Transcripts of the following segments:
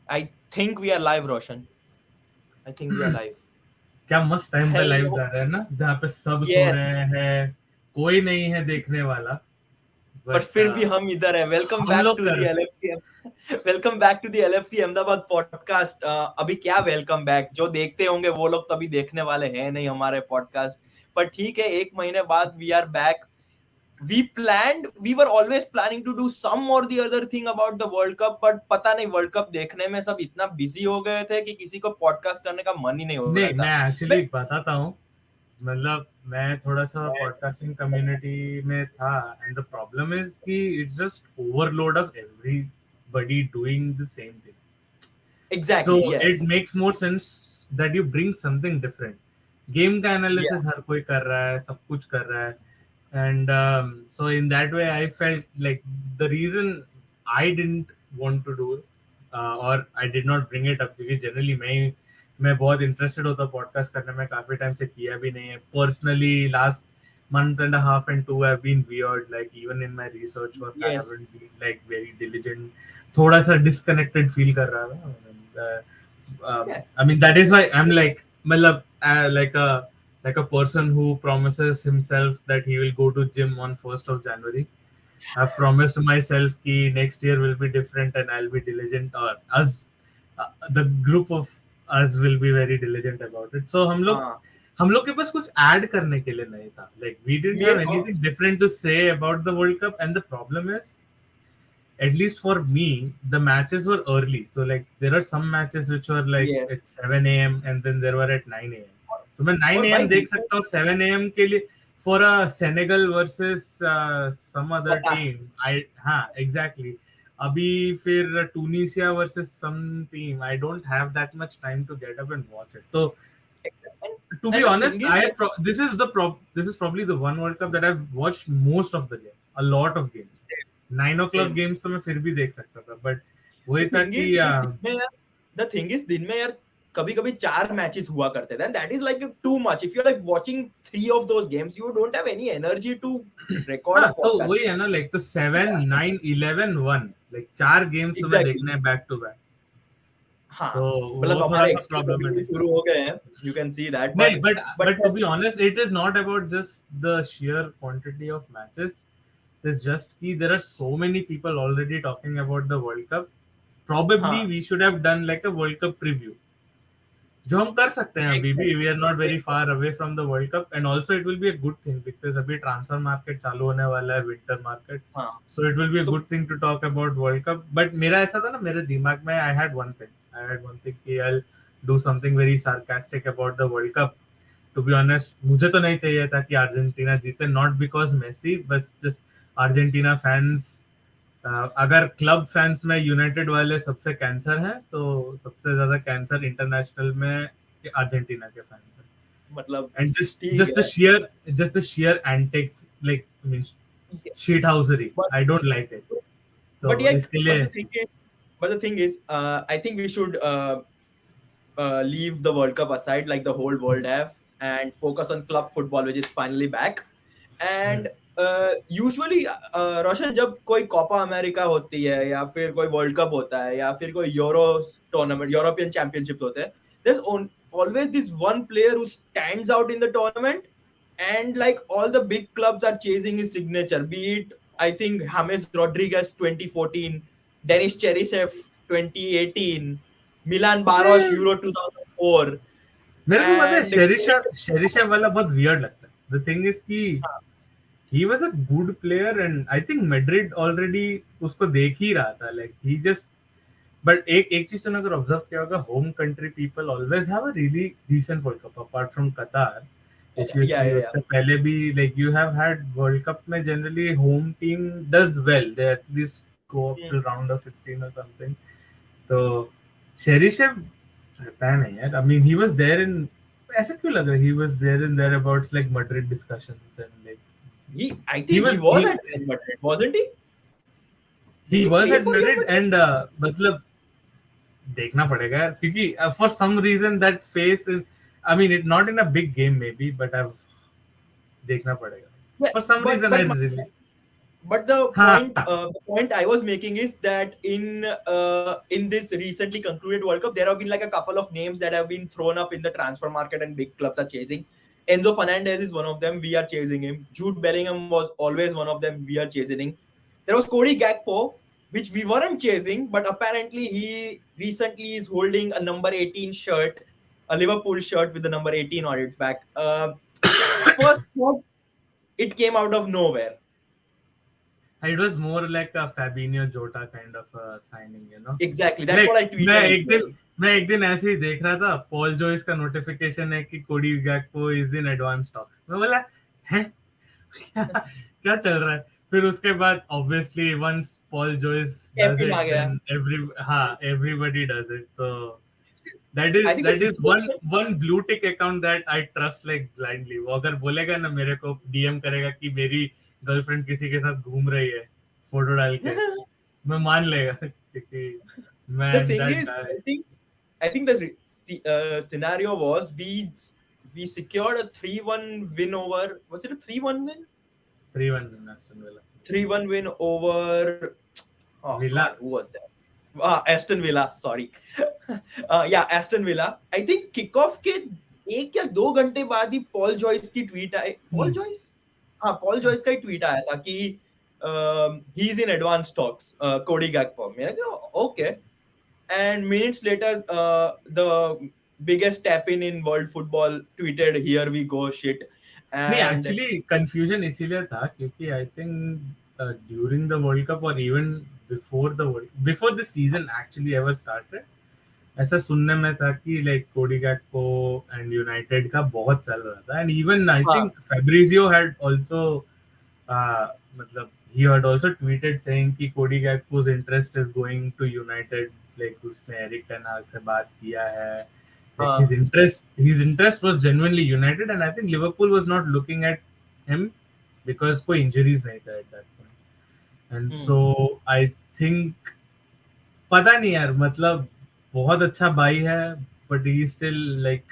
I think we are live, Roshan. I think we are live. क्या मस्त time पे live Hello. जा रहा है ना, जहाँ पे सब सो Yes. रहे हैं, कोई नहीं है देखने वाला, पर बट फिर भी हम इधर है. वेलकम हम बैक लोग टू दी कर LFC. Welcome back to the LFC Ahmedabad podcast. अभी क्या वेलकम बैक, जो देखते होंगे वो लोग तो अभी देखने वाले हैं नहीं हमारे पॉडकास्ट. पर ठीक है, एक महीने बाद we are back. We were always planning to do some or the other thing about the World Cup, but पता नहीं वर्ल्ड कप देखने में सब इतना बिजी हो गए थे कि किसी को पॉडकास्ट करने का मन ही नहीं हो रहा नहीं, था. मैं एक्चुअली But बताता हूँ. मतलब मैं थोड़ा सा पॉडकास्टिंग कम्युनिटी में था, एंड द प्रॉब्लम इज कि it's just overload of everybody doing the same thing. So exactly, it yes. makes more sense that you bring something different. Game का Yeah. एनालिसिस हर कोई कर रहा है, सब कुछ कर रहा है, and so in that way I felt like the reason I didn't want to do it, or I did not bring it up, क्योंकि जनरली मैं बहुत इंटरेस्टेड होता पॉडकास्ट करने में, काफी टाइम से किया भी नहीं है personally. Last month and a half and two have been weird, like even in my research work I Yes. haven't been like very diligent. थोड़ा सा disconnected feel कर रहा था. And, Yeah. I mean that is why I'm like मतलब like a person who promises himself that he will go to gym on 1st of January. I've promised myself कि next year will be different and I'll be diligent, or us, the group of us will be very diligent about it. So हाँ. हम लोग के पास कुछ add करने के लिए नहीं था. Like we didn't have मेरे को anything different to say about the World Cup, and the problem is, at least for me, the matches were early. So like there are some matches which were like yes. at 7 a.m. and then there were at 9 a.m. तो मैं और 9 भाई a.m. देख देखो, सकता हूँ, 7 a.m. के लिए for a Senegal versus some other पता. team. हाँ, exactly. अभी फिर Tunisia versus some team. I don't have that much time to get up and watch it. So And, to be and the honest, thing is that this is probably the one World Cup that I've watched most of the games, a lot of games. 9 o'clock same. games तो मैं फिर भी देख सकता था, but वही The था thing कि is that दिन में यार कभी कभी 4 मैचेस हुआ करते थे, and that is like too much. If you're like watching 3 of those games, you don't have any energy to record हाँ, a तो podcast. वही है ना, like the 7, Yeah, 9, 11, 1, like 4 games तुम्हें exactly. देखने हैं back to back. तो हाँ, मतलब वो थोड़ा हमारे सा एक्सक्यूज अभी से problematic. शुरू हो गए हैं. You can see that, नहीं, but but to yes. be honest, it is not about just the sheer quantity of matches. It's just कि there are so many people already talking about the World Cup. Probably हाँ, we should have done like a World Cup preview, जो हम कर सकते हैं अभी भी. We are not very far away from the world cup, and also it will be a good thing because अभी transfer market चालू होने वाला है, विंटर मार्केट. हाँ. So it will be a तो good thing to talk about world cup. But मेरा ऐसा था ना, मेरे दिमाग में आई हैड वन थिंग कि I will do something very sarcastic about the world cup. To be honest, मुझे तो नहीं चाहिए था कि अर्जेंटीना जीते, नॉट बिकॉज मेसी, बस जस्ट अर्जेंटीना फैंस. अगर क्लब फैंस में यूनाइटेड वाले सबसे कैंसर हैं, तो सबसे ज्यादा कैंसर इंटरनेशनल में अर्जेंटीना के फैंस हैं. मतलब एंड ठीक है. just the sheer antics, like means Yes. shithousery, But I don't like it. तो but yeah, इसके लिए but the thing is, I think we should leave the World Cup aside, like the whole world have, and focus on club football, which is finally back. And usually Roshan, जब कोई Copa America होती है या फिर कोई world cup होता है या फिर कोई यूरो टूर्नामेंट, यूरोपियन चैंपियनशिप होते हैं, there's always this one player who stands out in the tournament, and like all the big clubs are chasing his signature, be it I think James Rodriguez 2014, Denis Cheryshev 2018, Milan Baros Euro 2004. मेरे को पता है And शेरिशा वाला बहुत weird लगता है. The thing is कि he was a good player, and I think Madrid already उसको देख ही रहा था. Like he just, but एक चीज तो अगर ऑब्जर्व किया होगा, home country people always have a really decent world cup apart from Qatar. If you see, yeah. उससे पहले भी like you have had world cup में generally home team does well, they at least go up till round of 16 और something. तो Cheryshev पता नहीं यार. I mean he was there in, ऐसा क्यों लग रहा है, he was there in there about like Madrid discussions, and like I think he was at Real Madrid, wasn't he? he Did he was play at for Real Madrid, Madrid? and मतलब देखना पड़ेगा यार, क्योंकि for some reason that face in, I mean it not in a big game maybe, but I've देखना पड़ेगा. Yeah, For some reason I but really But the point I was making is that in this recently concluded World Cup, there have been like a couple of names that have been thrown up in the transfer market and big clubs are chasing. Enzo Fernandez is one of them. We are chasing him. Jude Bellingham was always one of them. We are chasing him. There was Cody Gakpo, which we weren't chasing, but apparently he recently is holding a number 18 shirt, a Liverpool shirt with the number 18 on its back. First thought, it came out of nowhere. It was more like a Fabinho Jota kind of a signing, you know. Exactly, that's Like, what I tweeted. मैं एक दिन ऐसे ही देख रहा था, Paul Joyce का notification है कि कोडी गैक्पो इज इन एडवांस टॉक्स. मैं बोला हैं क्या चल रहा है. फिर उसके बाद obviously once Paul Joyce does it, everybody does it. तो that is one blue tick account that I trust like blindly. वो अगर बोलेगा ना, मेरे को DM करेगा कि मेरी गर्लफ्रेंड किसी के साथ घूम रही है फोटो डाल के, मैं मान लेगा क्योंकि the thing is, I think the scenario was we secured a 3-1 win over, was it a 3-1 win? 3-1 win Aston Villa. 3-1 win over Villa. God, who was that? Aston Villa, sorry. Yeah, Aston Villa. I think kickoff के 1 या 2 घंटे बाद ही Paul Joyce की tweet I. Paul Joyce, हाँ, Paul Joyce का ही tweet आया था कि he is in advanced talks, Cody Gakpo. मैंने कहा okay. And minutes later, the biggest tap-in in world football tweeted, "Here we go, shit." And actually confusion इसीलिए था क्योंकि I think during the World Cup or even before the season actually ever started, ऐसा सुनने में था कि like Cody Gakpo and United का बहुत चल रहा था. And even I think Fabrizio had also मतलब he had also tweeted saying कि Cody Gakpo's interest is going to United. Like उसने एरिक टेन हाग से बात किया है. Like his interest was genuinely United, and I think Liverpool was not looking at him because कोई injuries नहीं था at that point. And so I think पता नहीं यार, मतलब बहुत अच्छा भाई है, but he still like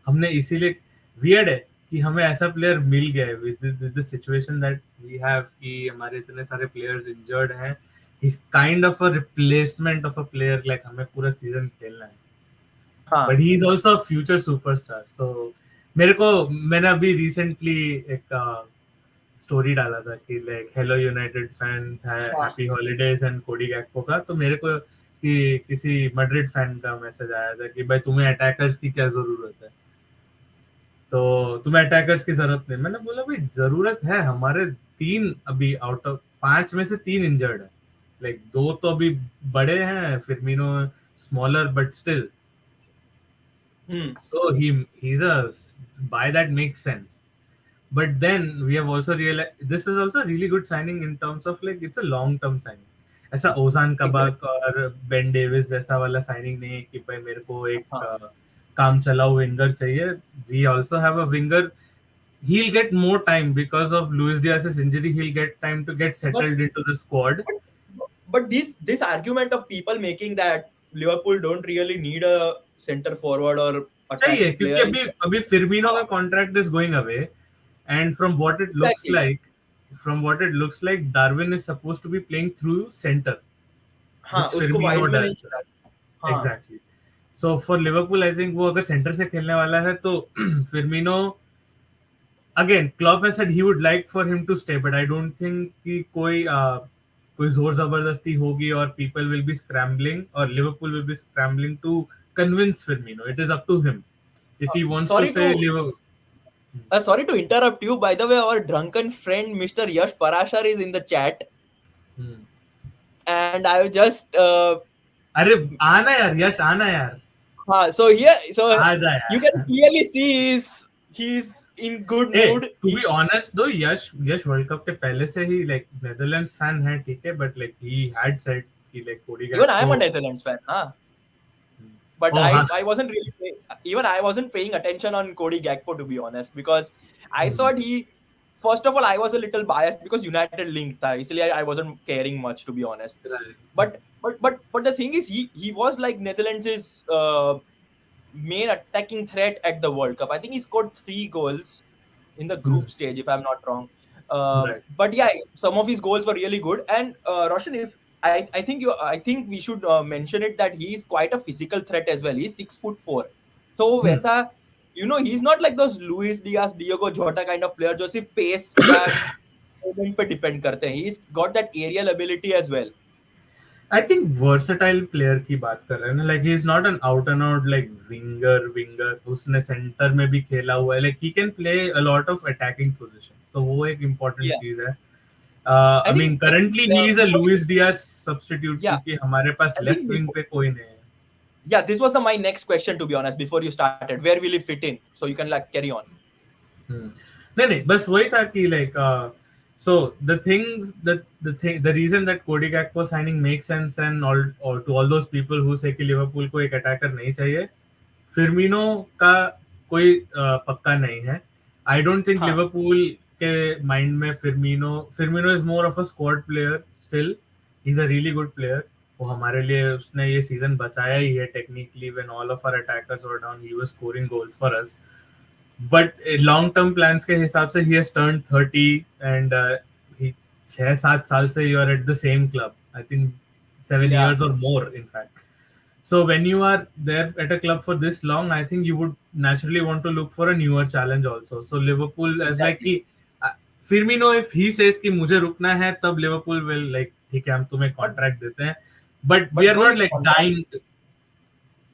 हमने इसीलिए weird है कि हमें ऐसा प्लेयर मिल गया है with the situation that we have कि हमारे इतने सारे players injured हैं. He's kind of a replacement of a player, like हमें पूरा सीजन खेलना है. But he is also a future superstar. So मैंने अभी recently एक स्टोरी डाला था कि like hello United fans, happy holidays and Cody Gakpo का. तो मेरे को कि किसी मैड्रिड फैन का मैसेज आया था कि भाई तुम्हें अटैकर्स की क्या जरूरत है, तो तुम्हें अटैकर्स की जरूरत नहीं. मैंने बोला भाई जरूरत है, हमारे 3 अभी आउट ऑफ 5 में से 3 इंजर्ड है. Like 2 तो अभी बड़े हैं, Firmino smaller but still. So he's a buy that makes sense. But then we have also realized this is also a really good signing in terms of like it's a long term signing. ऐसा ओजान कबाक और Ben Davis जैसा वाला signing नहीं है कि भाई मेरे को एक काम चलाओ विंगर चाहिए. We also have a winger. He'll get more time because of Luis Diaz's injury. He'll get time to get settled into the squad. But this argument of people making that Liverpool don't really need a center forward or attacking player, क्योंकि अभी Firmino का contract is going away, and from what it looks like Darwin is supposed to be playing through center. हाँ, उसको wide में नहीं खेला. Exactly. So for Liverpool, I think वो अगर center से खेलने वाला है तो Firmino, again Klopp has said he would like for him to stay, but I don't think कि कोई जोर जबरदस्ती होगी और people will be scrambling or Liverpool will be scrambling to convince Firmino. It is up to him if he wants to say Liverpool. Sorry to interrupt you. By the way, our drunken friend Mr. Yash Parashar is in the chat, and I just अरे आना यार यश, आना यार. हाँ, so you can clearly see he's in good mood. To be honest though, Yash world cup के पहले से ही like Netherlands fan है, ठीक है, but like he had said कि like Cody Gakpo. Even I am a Netherlands fan, हाँ. But I wasn't really paying attention on Cody Gakpo, to be honest, because I thought first of all, I was a little biased because United linked tha, इसलिए I wasn't caring much, to be honest. Right. But the thing is, he was like Netherlands' main attacking threat at the World Cup. I think he scored 3 goals in the group stage, if I'm not wrong. Right. But yeah, some of his goals were really good. And Roshan, if I think we should mention it that he is quite a physical threat as well. He's 6'4". So Hmm. वैसा, he's not like those Luis Diaz, Diego Jota kind of player जो सिर्फ pace या movement पे depend करते हैं. He's got that aerial ability as well. I think versatile player की बात कर रहे हैं ना, like he is not an out and out like winger उसने center में भी खेला हुआ है, like he can play a lot of attacking positions, तो वो एक important Yeah, चीज है. I I think mean currently he is a before Luis Diaz substitute yeah, क्योंकि हमारे पास I think left wing before पे कोई नहीं है. yeah, this was my next question, to be honest. Before you started, where will he fit in? So you can like carry on. नहीं नहीं, बस वही था कि like so the reason that Cody Gakpo signing makes sense, and all or to all those people who say कि Liverpool को एक attacker नहीं चाहिए, फिर्मिनो का कोई पक्का नहीं है. आई डोंट थिंक हाँ, लिवरपूल के माइंड में Firmino is more of a squad player still. He is a really good player. वो हमारे लिए उसने ये सीजन बचाया ही है technically. When all of our attackers were down he was scoring goals for us. But long term plans के हिसाब से he has turned 30 and he 6-7 साल से you are at the same club. I think 7 yeah, years or more in fact. So when you are there at a club for this long, I think you would naturally want to look for a newer challenge also. So Liverpool as like exactly. कि Firmino if he says कि मुझे रुकना है तब Liverpool will like ठीक है हम तुम्हें But contract देते हैं. But we but are bro, not his like contract, dying.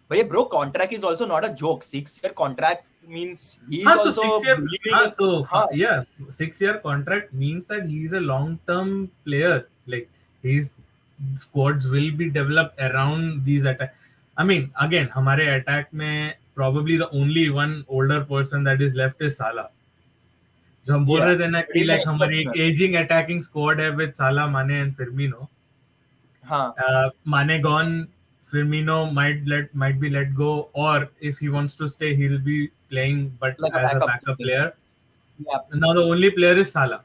but bro, contract is also not a joke. 6-year contract means he is हाँ तो also 6 year believing हाँ in. तो हाँ, yeah 6 year contract means that he is a long term player. Like his squads will be developed around these attack. I mean again हमारे attack में probably the only one older person that is left is Salah. जो हम बोल yeah, रहे थे ना but कि he's an like हमारी एक exceptional. aging attacking squad है with Salah, Mane and Firmino. हाँ, Mane gone, Firmino might be let go, or if he wants to stay, he'll be playing but like a as a backup backup thing. player. Yeah, Now the only player is Salah.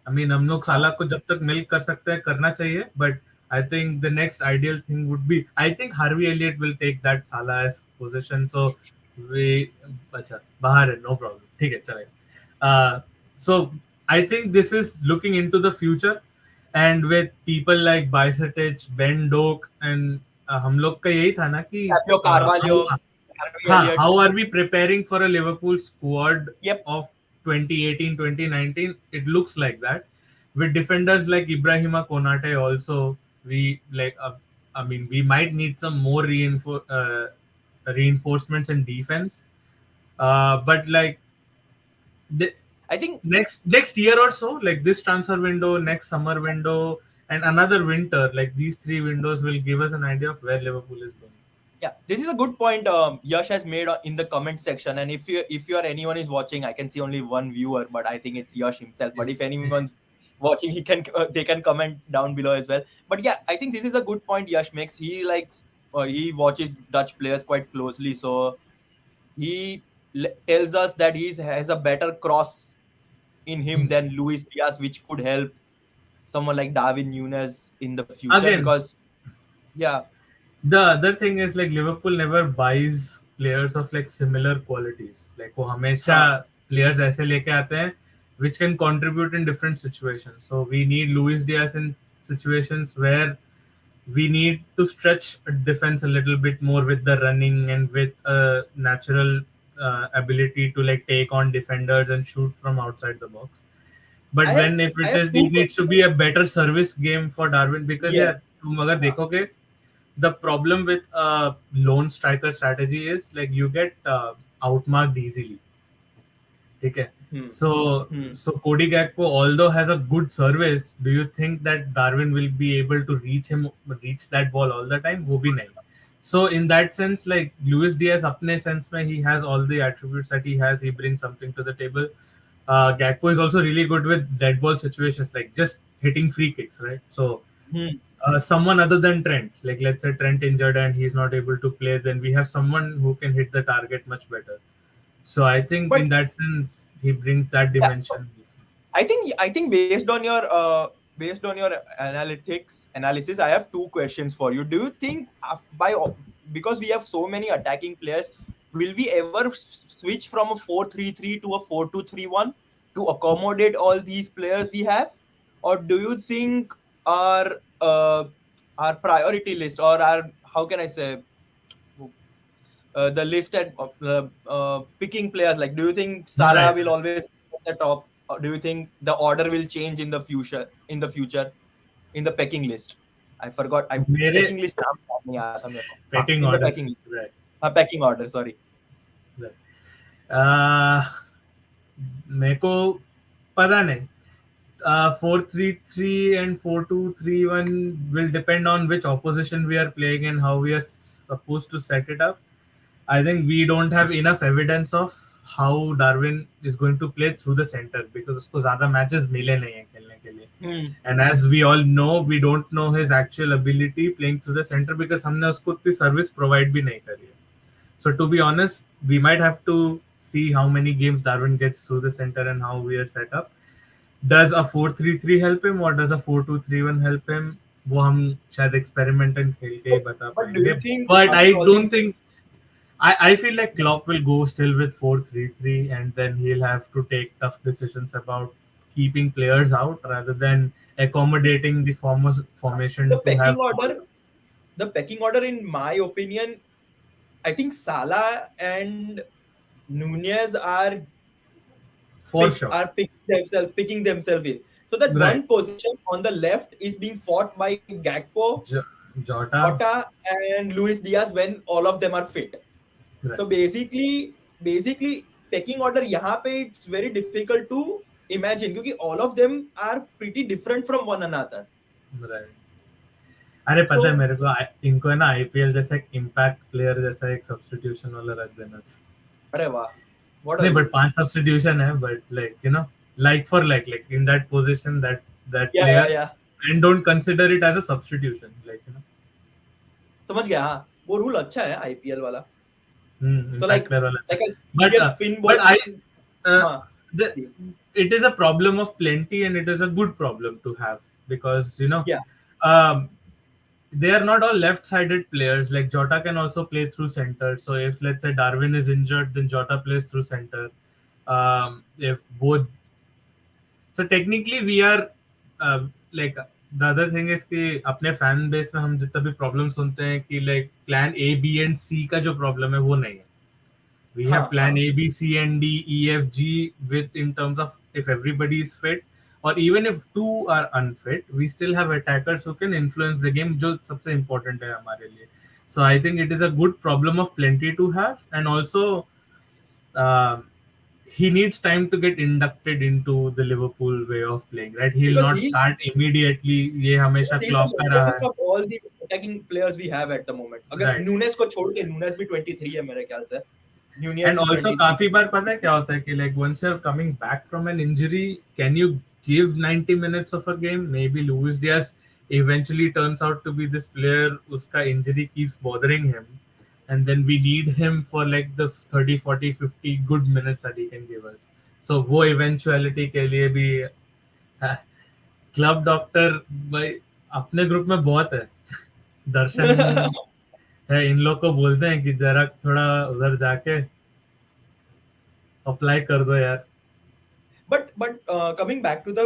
I mean, हम लोग हाँ, साला को जब तक मिल कर सकते हैं करना चाहिए, but I think the next ideal thing would be, I think Harvey Elliott will take that Salah's position. So we अच्छा बाहर है, no problem, ठीक है चलेगा. So I think this is looking into the future, and with people like Bicetic, Ben Doak, and हम लोग का यही था ना कि Fabio Carvalho, Harvey Elliott. how are we preparing for a Liverpool squad Yep. of 2018-2019? It looks like that with defenders like Ibrahima Konate also. We like I mean we might need some more reinforcements in defense, but like the I think next year or so, like this transfer window, next summer window, and another winter, like these 3 windows will give us an idea of where Liverpool is going. yeah, this is a good point Yash has made in the comment section. And if you are anyone is watching, I can see only one viewer, but I think it's Yash himself. But if It's anyone's watching, they can comment down below as well. But yeah, I think this is a good point Yash makes. He likes he watches Dutch players quite closely, so he tells us that he has a better cross in him than Luis Diaz, which could help someone like Darwin Núñez in the future. again. Because yeah, The other thing is like Liverpool never buys players of like similar qualities. Like वो हमेशा हाँ, players ऐसे लेके आते हैं which can contribute in different situations. So we need Luis Diaz in situations where we need to stretch defense a little bit more with the running and with a natural ability to like take on defenders and shoot from outside the box. But when if I have two it needs to be a better service game for Darwin, because yeah, yes. तुम अगर हाँ, देखोगे the problem with a lone striker strategy is like you get outmarked easily. Okay. hmm, So Cody Gakpo, although has a good service, do you think that Darwin will be able to reach that ball all the time? वो भी नहीं. So in that sense, like Luis Diaz, अपने sense में he has all the attributes that he has. He brings something to the table. Gakpo is also really good with dead ball situations, like just hitting free kicks, right? So hmm. someone other than Trent, like let's say Trent injured and he's not able to play, then we have someone who can hit the target much better. So I think But in that sense, he brings that yeah, so dimension. I think based on your analysis, I have two questions for you. Do you think because we have so many attacking players, will we ever switch from a 4-3-3 to a 4-2-3-1? to accommodate all these players we have, or do you think our our priority list, or our, how can I say, the list at picking players, like, do you think Salah Right. will always be at the top, or do you think the order will change in the future, in the pecking list? I forgot, I मेरे pecking list नाम याद नहीं आ रहा था मेरे को. हाँ, pecking in the order. pecking list. Right. हाँ, pecking order, sorry. Right. Uh, मेरे को पता नहीं. 4-3-3 and 4-2-3-1 will depend on which opposition we are playing and how we are supposed to set it up. I think we don't have enough evidence of how Darwin is going to play through the center because उसको ज़्यादा matches मिले नहीं हैं खेलने के लिए. And as we all know, we don't know his actual ability playing through the center because हमने उसको उतनी service provide भी नहीं करी है. So to be honest, we might have to see how many games Darwin gets through the center and how we are set up. Does a 4-3-3 help him or does a 4-2-3-1 help him? वो हम शायद experiment and खेल के ही बता But do पाएंगे. you think But I after all don't think. I feel like Klopp will go still with 4-3-3 and then he'll have to take tough decisions about keeping players out rather than accommodating the formation the to have. pecking order, in my opinion, I think Salah and Nunez are sure. are picking themselves in. So that Right. one position on the left is being fought by GAKPO, Jota, and Luis Diaz when all of them are fit. Right. So basically pecking order यहाँ पे it's very difficult to imagine क्योंकि all of them are pretty different from one another. Right. अरे पता है मेरे को इनको है ना आईपीएल जैसा एक इम्पैक्ट प्लेयर जैसा एक सब्स्टिट्यूशन वाला रख देना. अरे वाह. नहीं बट 5 सब्स्टिट्यूशन है but like you know like for like in that position that player and don't consider it as a substitution like you know. समझ गया. हाँ, वो रूल अच्छा है आईपीएल वाला. So like spin but ball. it is a problem of plenty and it is a good problem to have because you know they are not all left-sided players. Like Jota can also play through center. So if let's say Darwin is injured, then Jota plays through center. If both, so technically we are like the other thing is कि अपने fan base में हम जितना भी problem सुनते हैं कि like plan A, B and C का जो problem है वो नहीं है. We have plan A, B, C and D, E, F, G with in terms of if everybody is fit. Or even if two are unfit, we still have attackers who can influence the game, जो सबसे important है हमारे लिए. So I think it is a good problem of plenty to have, and also he needs time to get inducted into the Liverpool way of playing. Right? He'll not start immediately. ये हमेशा Klopp का रहा है. Of all the attacking players we have at the moment, अगर Nunes को छोड़ के, Nunes भी 23 है मेरे ख्याल से. And also काफी बार पता है क्या होता है कि like once you're coming back from an injury, can you give 90 minutes of a game? Maybe Luis Diaz eventually turns out to be this player, uska injury keeps bothering him, and then we need him for like the 30, 40, 50 good minutes that he can give us. So वो eventuality के लिए भी club doctor भाई अपने group में बहुत है. दर्शन है, इन लोग को बोलते हैं कि जरा थोड़ा उधर जाके अप्लाई कर दो यार. But coming back to the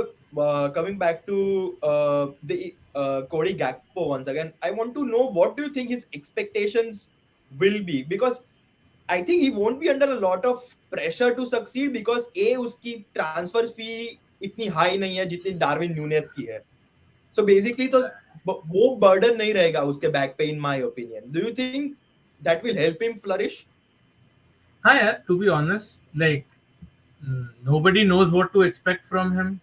Cody Gakpo once again, I want to know what do you think his expectations will be, because I think he won't be under a lot of pressure to succeed because उसकी transfer fee इतनी high नहीं है जितनी Darwin newness की है. So basically तो वो burden नहीं रहेगा उसके back पे, in my opinion. Do you think that will help him flourish? हाँ यार, to be honest, like nobody knows what to expect from him,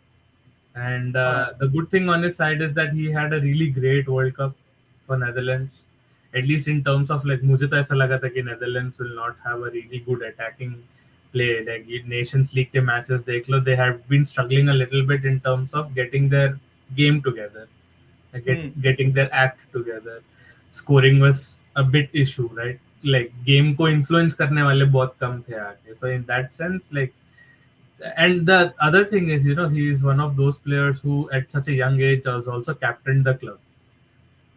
and the good thing on his side is that he had a really great World Cup for Netherlands, at least in terms of like मुझे तो ऐसा लगा था कि Netherlands will not have a really good attacking play. Like Nations League के matches देख लो, they have been struggling a little bit in terms of getting their game together, getting their act together. Scoring was a bit issue, right? Like game को influence करने वाले बहुत कम थे आके. So in that sense, like, and the other thing is, you know, he is one of those players who at such a young age has also captained the club,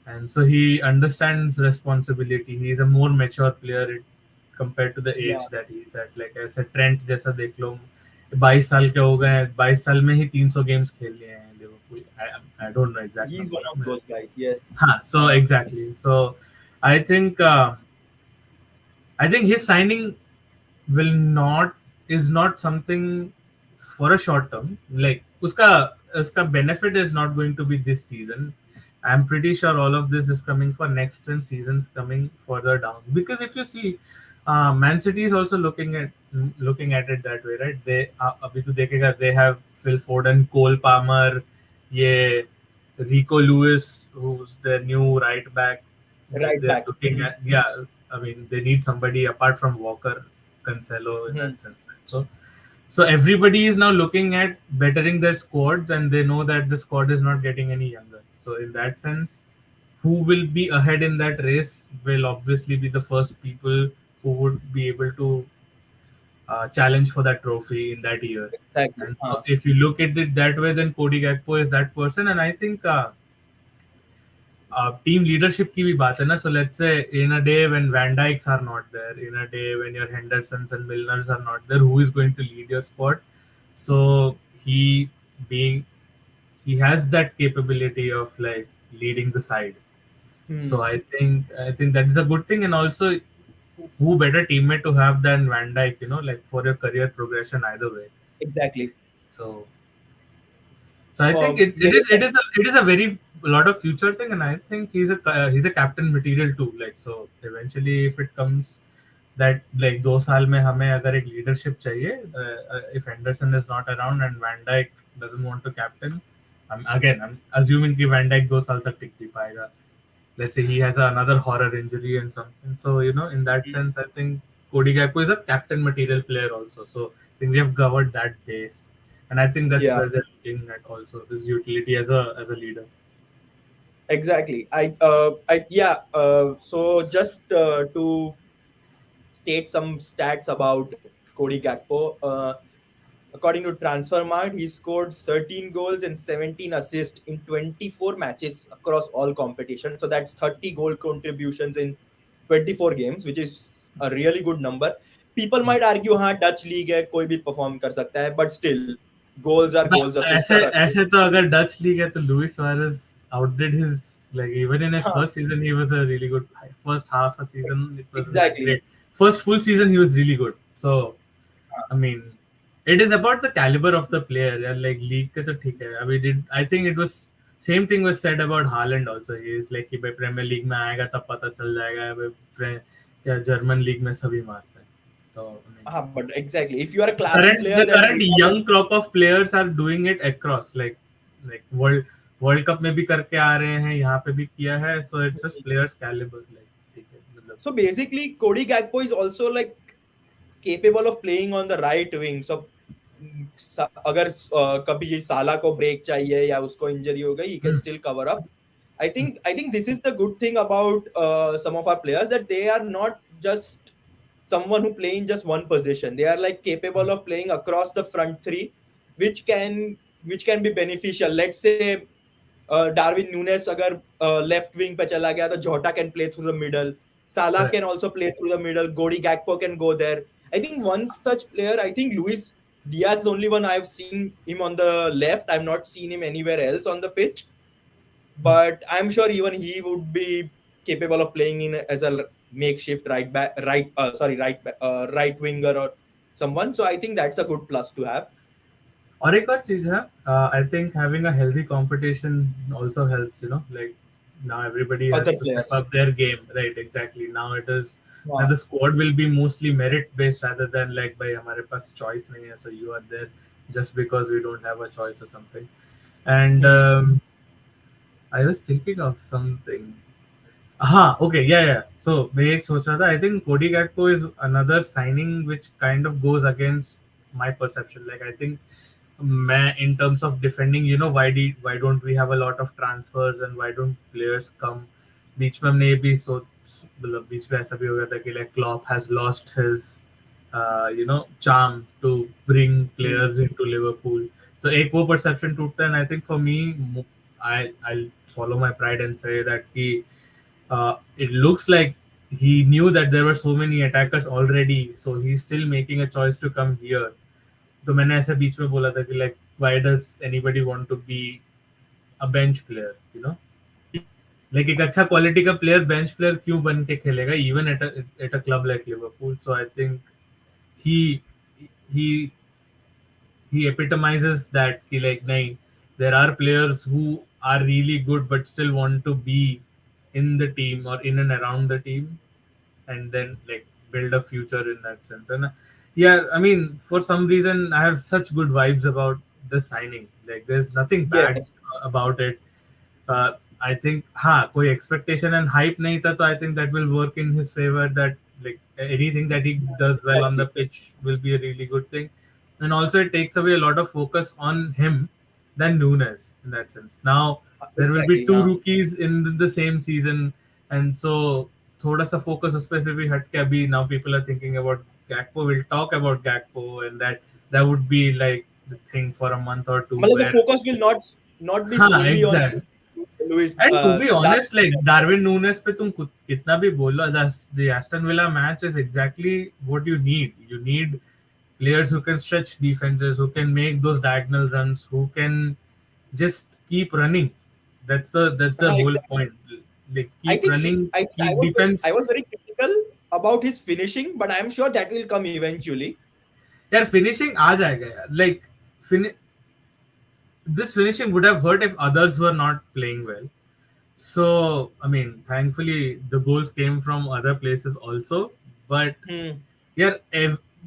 and so he understands responsibility. He is a more mature player compared to the age that he's at. Like as a Trent जैसा देख लो, 22 साल के हो गए हैं, 22 साल में ही 300 games खेल लिए हैं Liverpool. I don't know exact He's one of number. those guys. Yes. हाँ, so Uh, exactly. So I think I think his signing will not is not something for a short term. Like uska benefit is not going to be this season. I'm pretty sure all of this is coming for next and seasons coming further down. Because if you see, Man City is also looking at it that way, right? They अभी तो देखेगा, they have Phil Foden, Cole Palmer, ये Rico Lewis, who's their new right back. right They're back. looking at, yeah. I mean, they need somebody apart from Walker, Cancelo in Mhm. that sense. Right? So everybody is now looking at bettering their squads, and they know that the squad is not getting any younger. So in that sense, who will be ahead in that race will obviously be the first people who would be able to challenge for that trophy in that year. Exactly. And so if you look at it that way, then Cody Gakpo is that person. And I think team leadership की भी बात है ना. So let's say in a day when Van Dijks are not there, in a day when your Hendersons and Milners are not there, who is going to lead your squad? So he being he has that capability of like leading the side. So Hmm. I think that is a good thing. And also, who better teammate to have than Van Dijk, like for your career progression either way. Exactly. So So I think it There is is it is a very lot of future thing, and I think he's a captain material too. Like, so eventually, if it comes that like 2 साल में हमें अगर एक leadership चाहिए, if Henderson is not around and Van Dijk doesn't want to captain, I'm assuming कि Van Dijk 2 साल तक टिक नहीं पाएगा. Let's say he has another horror injury and something. So in that sense, I think Cody Gakpo is a captain material player also. So I think we have covered that base, and I think that's yeah, where they're looking at also his utility as a leader. exactly. I yeah. So just to state some stats about Cody Gakpo. According to Transfermarkt, he scored 13 goals and 17 assists in 24 matches across all competitions. So that's 30 goal contributions in 24 games, which is a really good number. People might argue, हाँ Dutch league है, कोई भी perform कर सकता है, but still, goals are goals, assists ऐसे are ऐसे assists. तो अगर डच लीग है तो Luis Suarez outdid his, like, even in his हाँ, first season he was a really good. First half a season it wasn't that exactly. great. First full season he was really good. So हाँ, I mean, it is about the caliber of the player. Yeah, like league के तो ठीक है. अभी I think it was same thing was said about Haaland also. He is like कि भाई premiere league में आएगा तब पता चल जाएगा भाई क्या जर्मन लीग में सभी मारते हैं. तो I mean, हाँ, but exactly. If you are a the classy current player, the then current you have a young crop of players are doing it across, like world cup में भी करके आ रहे हैं, यहाँ पे भी किया है. So it's just players caliber, like ठीक है मतलब. so basically Cody Gakpo is also like capable of playing on the right wing. So अगर कभी साला को ब्रेक चाहिए या उसको इंजरी हो गई, he can still cover up. I think this is the good thing about some of our players, that they are not just someone who play in just one position. They are like capable of playing across the front three, which can be beneficial. Let's say Darwin Nunes अगर left wing पे चला गया तो Jota can play through the middle. Salah Right. can also play through the middle. Cody Gakpo can go there. I think one such player, I think Luis Diaz is the only one I've seen him on the left. I've not seen him anywhere else on the pitch. But I'm sure even he would be capable of playing in as a makeshift right back, right winger or someone. So I think that's a good plus to have. और एक और चीज है, I think having a healthy competition also helps, like now everybody has Other to step players. up their game, right? Exactly. Now it is, now हाँ, the squad will be mostly merit based rather than like भाई हमारे पास choice नहीं है, so you are there just because we don't have a choice or something. And hmm. I was thinking of something. हाँ, okay, yeah. So मैं एक सोच रहा था, I think Cody Gakpo is another signing which kind of goes against my perception. Like I think मैं in terms of defending, why don't we have a lot of transfers and why don't players come? बीच में हमने ये भी मतलब बीच में ऐसा भी हो गया था कि like Klopp has lost his charm to bring Hmm. players into Liverpool. तो एक वो perception टूटता है. And I think for me, I'll swallow my pride and say that it looks like he knew that there were so many attackers already, so he's still making a choice to come here. तो मैंने ऐसे बीच में बोला था कि like why does anybody want to be a bench player, you know, like एक अच्छा quality का प्लेयर बेंच प्लेयर क्यों बन के खेलेगा even at a club like Liverpool. So I think he he he epitomizes that कि like नहीं, there are players who are really good but still want to be in the team or in and around the team, and then like build a future in that sense. And yeah, I mean, for some reason I have such good vibes about the signing. Like there's nothing bad Yes, about it. I think हाँ कोई expectation and hype नहीं था, तो I think that will work in his favor, that like anything that he does well on the exactly. pitch will be a really good thing. And also it takes away a lot of focus on him than Nunes in that sense. Now there will be Exactly, two हाँ. rookies in the same season, and so थोड़ा सा focus उस पे से भी हट के अभी now people are thinking about Gakpo. We'll talk about Gakpo, and that would be like the thing for a month or two मतलब the where focus will not be हाँ solely on exactly. Luis And to be Darwin. honest, like Darwin Nunes पे तुम कितना भी बोलो, the Aston Villa match is exactly what you need. You need players who can stretch defenses, who can make those diagonal runs, who can just keep running. That's the हाँ, whole exactly. point. Like keep running, I think keep defense. I was very critical about his finishing, but I'm sure that will come eventually. यार finishing आ जाएगा यार. Like this finishing would have hurt if others were not playing well. So, I mean, thankfully, the goals came from other places also. But Hmm. yeah,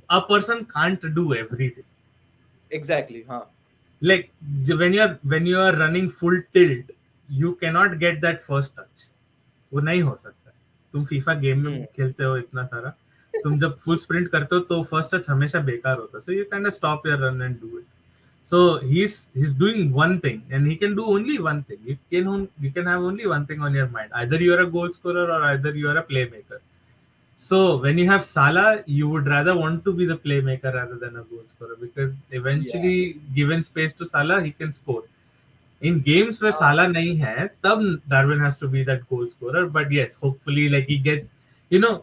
a person can't do everything. Exactly, हाँ. Like when you are running full tilt, you cannot get that first touch. वो नहीं हो सकता. तुम FIFA game में Hmm. खेलते हो इतना सारा, तुम जब फुल स्प्रिंट करते हो तो फर्स्ट टच हमेशा बेकार होता है. So you kind of stop your run and do it. So he's doing one thing, and he can do only one thing. You can have only one thing on your mind. Either you are a goal scorer or either you are a playmaker. So when you have Salah, you would rather want to be the playmaker rather than a goal scorer, because Yeah. eventually, given space to Salah, he can score. In games where हाँ. Salah nahi hai, tab Darwin has to be that goal scorer. But yes, hopefully, like he gets, you know,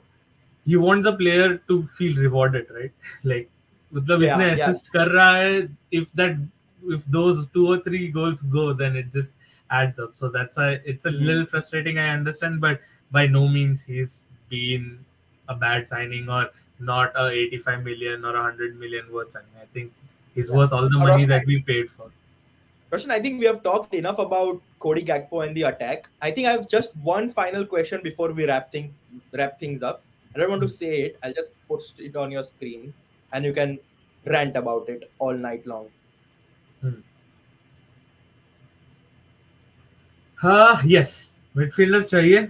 you want the player to feel rewarded, right? Like, मतलब इतने Yeah, yeah. assist कर रहा है, if those 2 or 3 goals go, then it just adds up. So that's why it's a Hmm. little frustrating. I understand, but by no means he's been a bad signing or not a 85 million or 100 million worth signing. I think he's Yeah. worth all the money that we paid for. Roshan, I think we have talked enough about Cody Gakpo and the attack. I think I have just one final question before we wrap things up. I don't want to say it. I'll just post it on your screen, and you can rant about it all night long. Hmm. Yes, midfielder चाहिए.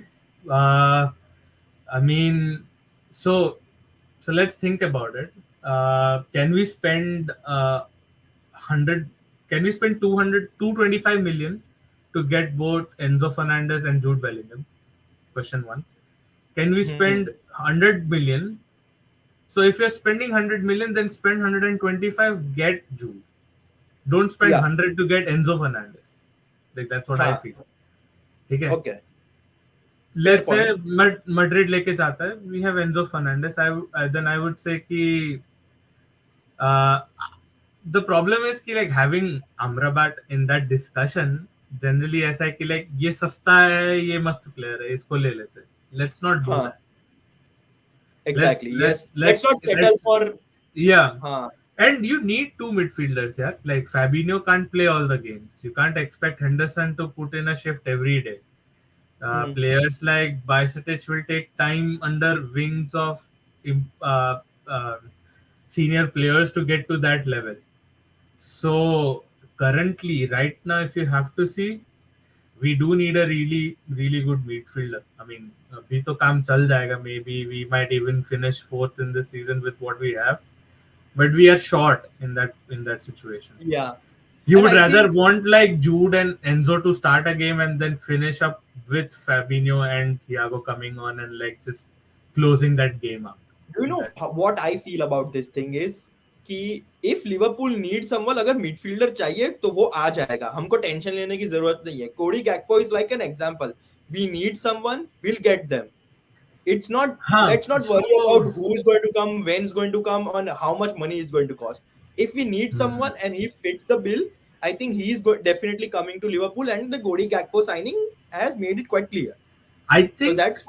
Uh, I mean, so let's think about it. Can we spend 100? Can we spend 225 million to get both Enzo Fernandez and Jude Bellingham? Question one. Can we Hmm. spend 100 million? So if you're spending 100 million, then spend 125. Get Jude. Don't spend Yeah. 100 to get Enzo Fernandez. Like that's what I हाँ. feel. ठीक है. Okay. Fair Let's say point. Madrid लेके जाता है. We have Enzo Fernandez. Then I would say कि uh, the problem is कि like having Amrabat in that discussion generally ऐसा है कि like ये सस्ता है, ये मस्त player है, इसको ले लेते हैं. Let's not do हाँ. that. Let's Exactly. let's Yes. Let's let's not settle let's for. yeah. हाँ. And you need two midfielders, yeah. Like Fabinho can't play all the games. You can't expect Henderson to put in a shift every day. Hmm. Players like Bajcetic will take time under wings of uh, uh, senior players to get to that level. So currently, right now, if you have to see, we do need a really, really good midfielder. I mean, अभी तो काम चल जाएगा. Maybe we might even finish fourth in this season with what we have, but we are short in that situation. Yeah. You And would I rather think, want like Jude and Enzo to start a game and then finish up with Fabinho and Thiago coming on and like just closing that game up. do you In know that, what I feel about this thing is कि if Liverpool need someone, अगर midfielder चाहिए तो वो आ जाएगा. हमको tension लेने की जरूरत नहीं है. Cody Gakpo is like an example. We need someone, we'll get them. It's not. हाँ, Let's not so worry about who's going to come, when's going to come, on how much money is going to cost. If we need someone and he fits the bill, I think he's definitely coming to Liverpool, and the Cody Gakpo signing has made it quite clear. I So think that's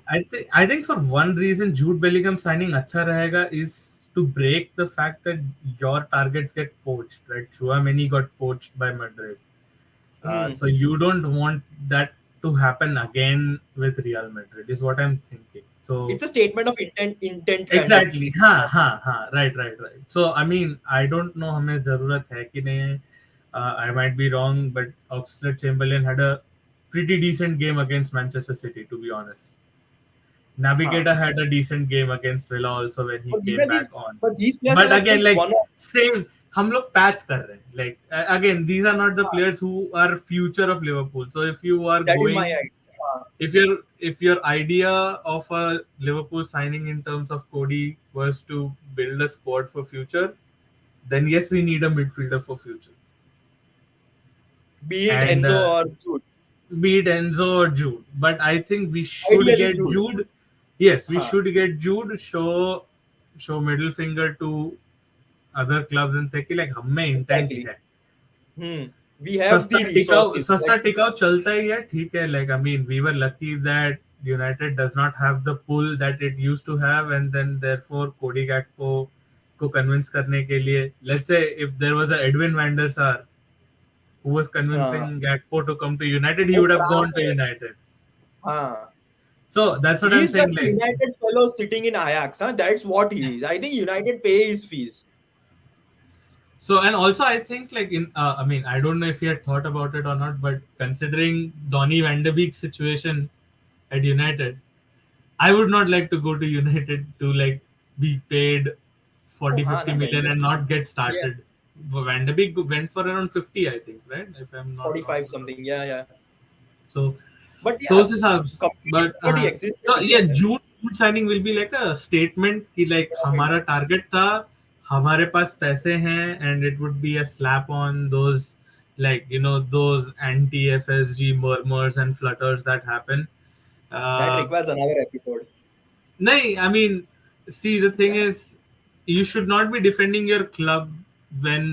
I think for one reason Jude Bellingham signing अच्छा रहेगा is to break the fact that your targets get poached, right? Chouameni got poached by Madrid. So you don't want that to happen again with Real Madrid is what I'm thinking. So it's a statement of intent kind of exactly, हाँ, right. So I mean, I don't know हमें जरूरत है कि नहीं है. I might be wrong, but Oxlade-Chamberlain had a pretty decent game against Manchester City, to be honest. हाँ. Navigator had a decent game against Villa also when he But these came are back these, on. but these players are But like again, just like one of. same, हम लोग patch कर रहे हैं. Like again, these are not the players who are future of Liverpool. So if you are That is my going, idea. if your idea of a Liverpool signing in terms of Cody was to build a squad for future, then yes, we need a midfielder for future. Be it And Enzo or Jude. be it Enzo or Jude. But I think we should Ideally get Jude. Jude. Yes, we Huh. should get Jude. Show middle finger to other clubs and say कि like हम में intent Exactly. है. We have the resources. सस्ता टिकाऊ चलता ही है, ठीक है. Like I mean, we were lucky that United does not have the pull that it used to have, and then therefore Cody Gakpo को convince करने के लिए, let's say if there was a Edwin van der Sar who was convincing Gakpo to come to United, he वो would have त्रास gone to है. United. हाँ. So that's what I'm He's just saying. a Like, United fellow sitting in Ajax. Huh? That's what he is. I think United pay his fees. so and also I think like I mean I don't know if he had thought about it or not, but considering Donny van de Beek's situation at United, I would not like to go to United to like be paid Oh, 40 हाँ 50 ना million Van and not get Yeah, started. Van de Beek went for around 50, I think, right? If I'm not wrong. 45 something. Yeah. So But so yeah, उस हिसाब से, competitive but already existed so with yeah, United. Jude signing will be like a statement कि like हमारा target था, हमारे पास पैसे हैं, and it would be a slap on those, like you know, those anti FSG murmurs and flutters that happen. That Uh, requires another episode. No, I mean, see, the thing Yeah. is, you should not be defending your club when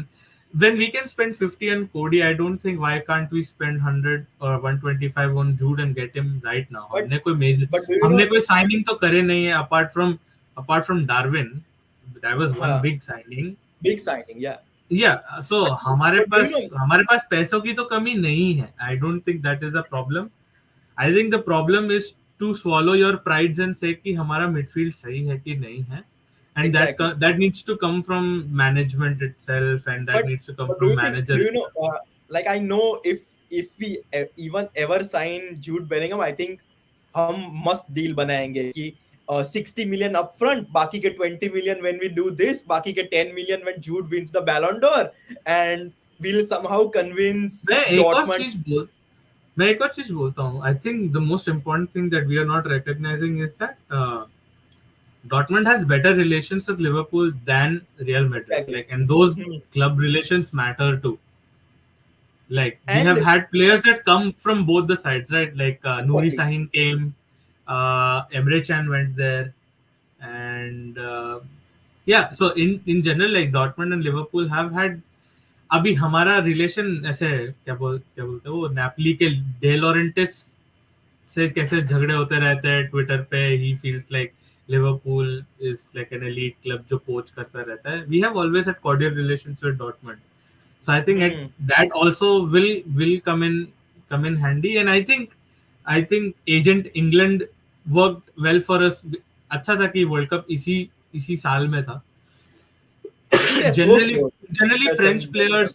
when we can spend 50 on Cody. I don't think why can't we spend 100 or 125 on Jude and get him right now. But but do you know? हमने कोई signing तो करे नहीं है apart from Darwin. That was one हाँ, big signing. big signing. Yeah. Yeah, so But do you know? हमारे पास पैसों की तो कमी नहीं है. I don't think that is a problem. I think the problem is to swallow your prides and say कि हमारा midfield सही है कि नहीं है, and Exactly. that needs to come from management itself, and that But needs to come but do from you think? manager Do you know? itself. Like I know if we even ever sign Jude Bellingham, I think हम must deal बनाएंगे कि 60 million upfront, बाकी के 20 million when we do this, बाकी के 10 million when Jude wins the Ballon d'Or, and we'll somehow convince मैं एक और Dortmund. चीज बोल मैं एक और चीज बोलता हूँ. I think the most important thing that we are not recognizing is that Dortmund has better relations with Liverpool than Real Madrid. Exactly. Like, and those Hmm. club relations matter too. Like, we And have had players that come from both the sides, right? Like, Nouri exactly. Sahin came, Emre Can went there, and yeah. So in general, like Dortmund and Liverpool have had. अभी हमारा relation ऐसे क्या बोलते हैं वो नेपली के day लॉरेंटिस से कैसे झगड़े होते रहते हैं ट्विटर पे. He feels like Liverpool is like an elite club जो पोच करता रहता है. We have always had cordial relations with Dortmund. So I think that also will come in handy, and I think agent England worked well for us. अच्छा था कि world cup इसी साल में था. Yes, so generally close. generally Yes, French and players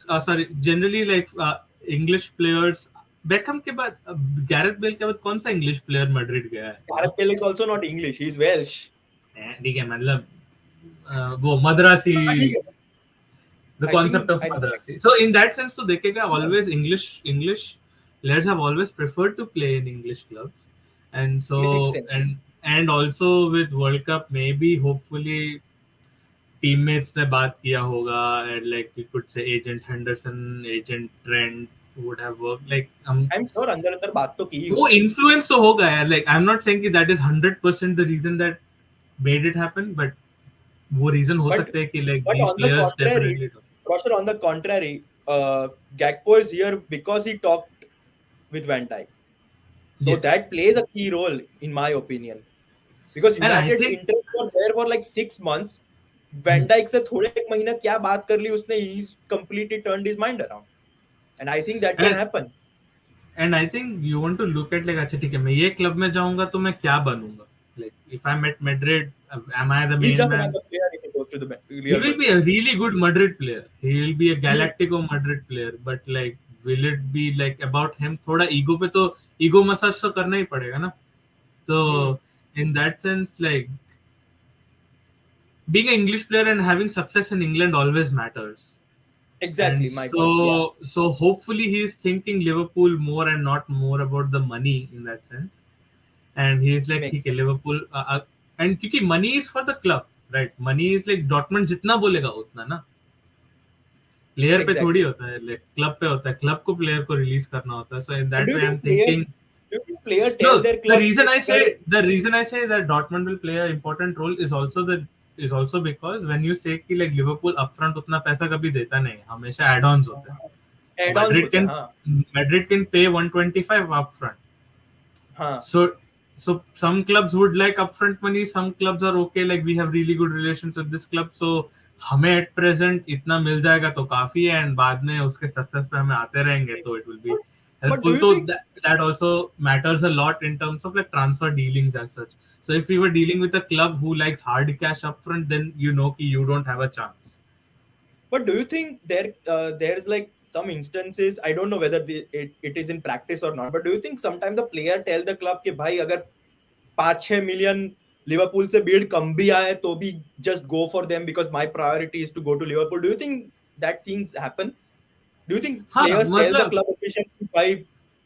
generally like English players. Beckham के बाद Gareth Bale के बाद कौन सा इंग्लिश प्लेयर मैड्रिड गया है? Gareth Bale is also not English. He's Welsh. ठीक है, मतलब वो मद्रासी, ठीक है. the I concept think of Madrasi. So in that sense, तो देखेगा always English players have always preferred to play in English clubs, and so makes sense. and also with World Cup maybe hopefully teammates ने बात किया होगा, and like we could say agent Henderson, agent Trent would have worked. Like I'm sure अंदर बात तो की ही वो होगी. influence तो होगा यार. Like I'm not saying कि that is 100% the reason that made it happen, but वो reason हो सकते हैं कि like But these on the players contrary, definitely don't. Roshan, on the contrary, Gakpo is here because he talked with Van Dijk. So Yes, that plays a key role, in my opinion. Because and I United's think interest were there for like 6 months. hmm, Van Dijk से थोड़े एक महीना क्या बात कर ली उसने, he's completely turned his mind around. And I think that can and happen. and I think you want to look at like अच्छा ठीक है मैं ये क्लब में जाऊंगा तो मैं क्या बनूंगा like if I'm at Madrid am I the He's main just man? another player if he goes to the He Real will be a Madrid. really good Madrid player. He will be a Hmm, Galactico Madrid player. But like, will it be like about him? थोड़ा ego पे तो ego massage तो करना ही पड़ेगा ना. hmm. So in that sense, like being an English player and having success in England always matters. Exactly And my point. Yeah, so hopefully he's thinking Liverpool more and not more about the money in that sense. And he's like, makes ठीक है sense. Liverpool and क्योंकि money is for the club, right? Money is like Dortmund जितना बोलेगा उतना ना. Player पे थोड़ी Exactly. होता है क्लब पे होता है क्लब को प्लेयर को रिलीज करना होता है सो इन And that way I am thinking do you think player no tell their the club reason I say अगर the reason I say that Dortmund will play an important role is also because when you say कि like Liverpool upfront उतना पैसा कभी देता नहीं हमेशा add-ons होते हैं एड-ऑन्स Madrid होते हैं, can हाँ Madrid can pay 125 upfront. हाँ. So some clubs would like upfront money. Some clubs are okay. Like we have really good relations with this club. So हमें at present इतना मिल जाएगा तो काफी है and बाद में उसके success पे हमें आते रहेंगे तो it will be But do helpful. you So think that also matters a lot in terms of like transfer dealings as such. So if we were dealing with a club who likes hard cash upfront, then you know कि you don't have a chance. But do you think there's like some instances, I don't know whether it is in practice or not, but do you think sometimes the player tell the club कि भाई अगर 5-6 million Liverpool से बीड कम भी आए तो भी just go for them because my priority is to go to Liverpool? Do you think that things happen? Do you think हाँ players tell the मतलब club officials कि भाई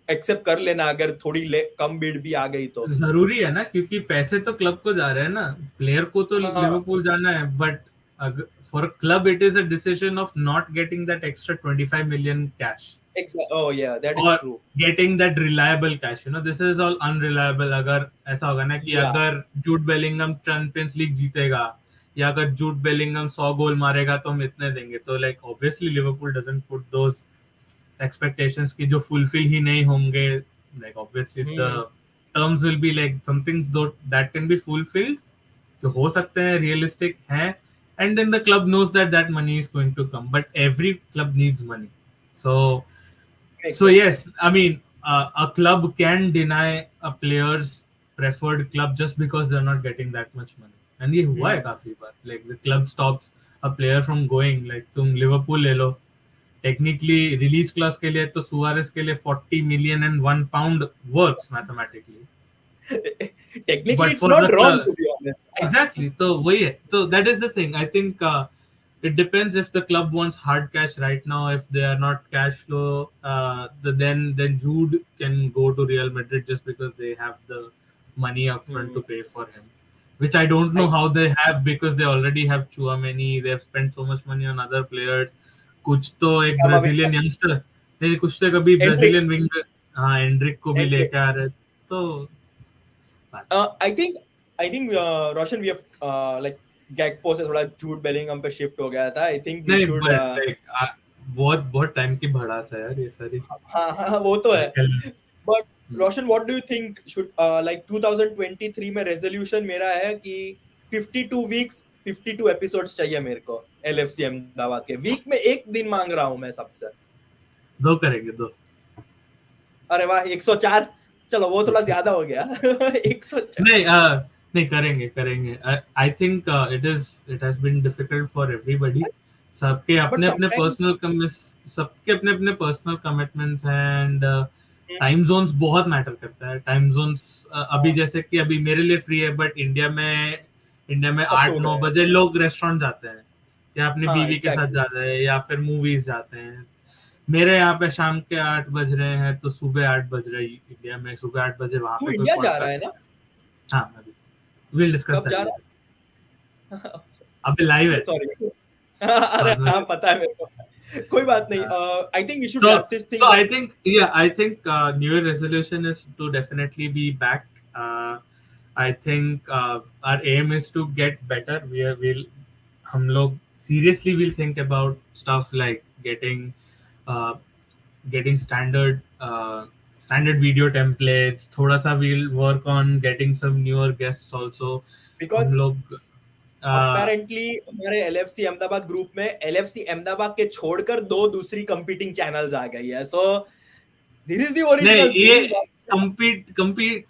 एक्सेप्ट कर लेना अगर थोड़ी कम बीड भी आ गई तो? जरूरी है ना क्योंकि पैसे तो क्लब को जा रहे हैं ना प्लेयर को तो हाँ, लिवरपूल जाना है but for club it is a decision of not getting that extra 25 million cash exactly. Oh yeah, that is और true. Getting that reliable cash this is all unreliable अगर ऐसा होगा ना कि Yeah. अगर जूड बेलिंगम चैंपियंस लीग जीतेगा या अगर जूड बेलिंगम 100 गोल मारेगा तो हम इतने देंगे तो like obviously Liverpool doesn't put those expectations की जो fulfill ही नहीं होंगे like obviously the Hmm. terms will be like some things though that can be fulfilled जो हो सकते हैं realistic हैं and then the club knows that that money is going to come but every club needs money so Makes so sense. yes I mean a club can deny a player's preferred club just because they're not getting that much money and ये हुआ है Hmm. काफी बार like the club stops a player from going like तुम Liverpool ले लो technically release class के लिए तो Suarez के लिए 40 million and 1 pound works mathematically Technically, but it's for the not wrong club to be honest. Exactly तो वही है तो that is the thing I think it depends if the club wants hard cash right now if they are not cash flow then Jude can go to Real Madrid just because they have the money upfront Hmm. to pay for him which I don't know I how they have because they already have Chouameni they have spent so much money on other players कुछ तो एक Kamavinga, Brazilian youngster नहीं कुछ तो कभी Endrick, Brazilian wing हाँ Anrich को भी Endrick. लेके आ रहे तो बात I think Roshan, we have like Gakpo से थोड़ा जूड बेलिंगम पे शिफ्ट हो गया था. I think we नहीं should बट लाइक बहुत बहुत टाइम की भड़ास है यार ये सारी हाँ हाँ वो तो है. निकल But Roshan, what do you think should like 2023 में resolution मेरा है कि 52 weeks 52 episodes चाहिए मेरे को LFC अहमदाबाद के. वीक में एक दिन मांग रहा हूँ मैं सबसे. दो करेंगे दो अरे वाह 104. चलो वो थोड़ा ज्यादा हो गया. 104. नहीं नहीं करेंगे करेंगे I think it has been difficult for everybody सबके But अपने अपने sometimes पर्सनल सबके अपने अपने personal commitments and time zones बहुत मैटर करता है टाइम जोन्स अभी जैसे कि अभी मेरे लिए फ्री है बट इंडिया में सब सो 8-9 गए. बजे लोग रेस्टोरेंट जाते हैं या अपनी हाँ बीवी के साथ एग्जैक्टली. जाते हैं या फिर मूवीज जाते हैं मेरे यहाँ पे शाम के 8 बज रहे हैं तो सुबह 8 बज रहे हैं इंडिया में सुबह 8 बजे वहां तू पे कोई इंडिया जा रहा है पॉडकास्ट ना? हाँ अभी विल डिस्कस कब दैट जा लेटर रहा अभी लाइव है है? सॉरी. अरे बाद में हाँ पता है मेरे को. कोई बात नहीं. I think we should so wrap this thing so up. I think new year resolution is to definitely be back I think our aim is to get better we'll हम लोग seriously we'll think about stuff like getting standard video templates. थोड़ा सा we'll work on getting some newer guests also. हम because लोग apparently हमारे LFC Ahmedabad group में LFC Ahmedabad के छोड़कर 2 दूसरी कंपीटिंग चैनल्स आ गई है, सो दिस इज द नहीं, ओरिजिनल ये थिंग।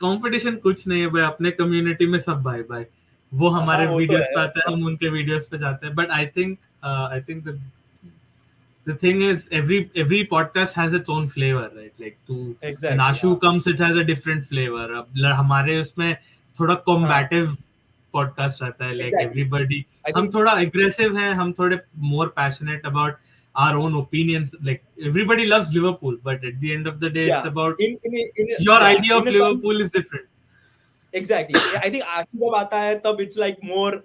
कंपटीशन कुछ नहीं है भाई, अपने कम्युनिटी में सब भाई भाई, वो हाँ हमारे वो तो वीडियोस है। पे आते हैं, हम उनके वीडियोस पे जाते हैं, but I think the thing is every podcast has its own flavor, right? Like to when exactly Ashu comes, it has a different flavor. अब हमारे उसमें थोड़ा हाँ combative podcast रहता है, like एग्जैक्टली everybody, आई हम थिंक थोड़ा aggressive हैं, हम थोड़े more passionate about our own opinions. Like everybody loves Liverpool, but at the end of the day, या it's about इन your या idea of in some Liverpool is different. Exactly I think Asif जब आता है तब it's like more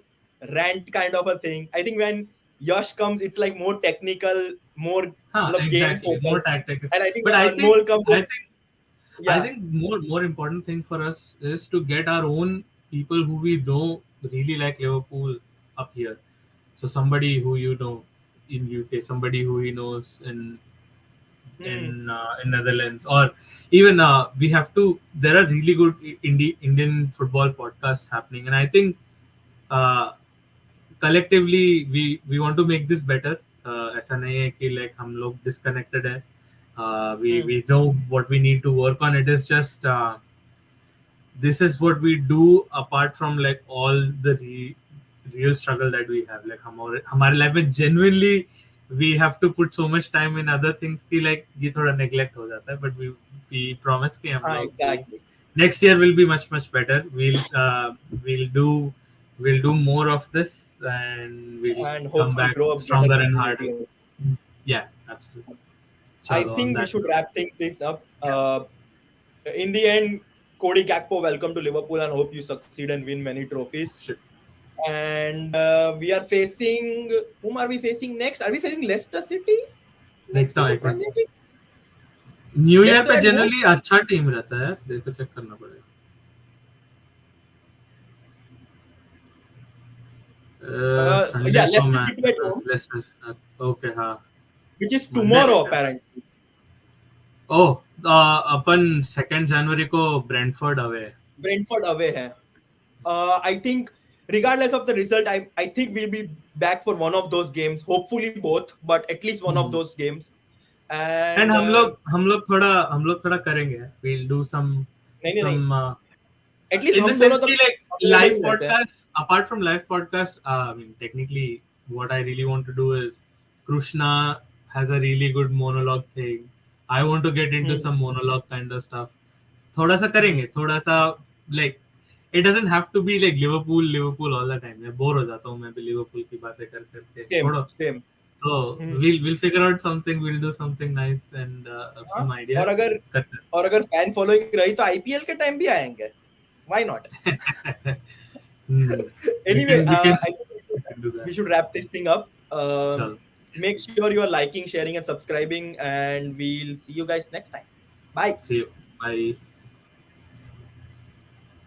rant kind of a thing. I think when Yash comes, it's like more technical, more हाँ, मतलब game exactly, more focused. tactical. And I think But when Anmol comes, I think I yeah, think more important thing for us is to get our own people who we know really like Liverpool up here. So somebody who you know in UK, somebody who he knows hmm, in Netherlands, or even we have to. There are really good Indian football podcasts happening, and I think uh, collectively we want to make this better. ऐसा नहीं है कि like हम लोग disconnected है. hmm, We know what we need to work on. It is just this is what we do apart from like all the real struggle that we have. Like हमारे life में genuinely we have to put so much time in other things कि like ये थोड़ा neglect हो जाता है. But we promise कि हम लोग exactly. next year will be much better. We'll do we'll do more of this, and we'll And come hopefully back grow a better stronger and harder. community. Yeah, absolutely. I Chalo, on think we that should note. wrap things up. In the end, Cody Gakpo, welcome to Liverpool and hope you succeed and win many trophies. Shit. And we are facing, whom are we facing next? Are we facing Leicester City next देखता in हूँ the एक बार. Premier League? New year Leicester पे at home? Generally अच्छा team रहता है, देखो check करना पड़ेगा. Yeah, संडे को Leicester City at match home, Leicester. Okay, हाँ, which is मंडे tomorrow नहीं. apparently. ओह, अपन 2 जनवरी को ब्रेंटफोर्ड अवे. Brentford away है. I think regardless of the result, I think we'll be back for one of those games. Hopefully both, but at least one of those games. And And हम लोग थोड़ा करेंगे. We'll do नहीं नहीं, some at least in the हम दोनों sense तो कि like available live ही रहते हैं. podcast, apart from live podcast, I mean technically what I really want to do is Krishna has a really good monologue thing. I want to get into some monologue kind of stuff. थोड़ा सा करेंगे, थोड़ा सा like it doesn't have to be like Liverpool all the time. मैं bore हो जाता हूँ मैं भी लिवरपूल की बातें कर करके. छोड़ो. Same. So we'll figure out something. We'll do something nice and some हाँ, ideas. और अगर फैन फॉलोइंग रही तो आईपीएल के टाइम भी आएंगे. Why not? Anyway, I think we should wrap this thing up. Make sure you are liking, sharing, and subscribing, and we'll see you guys next time. Bye. See you. Bye.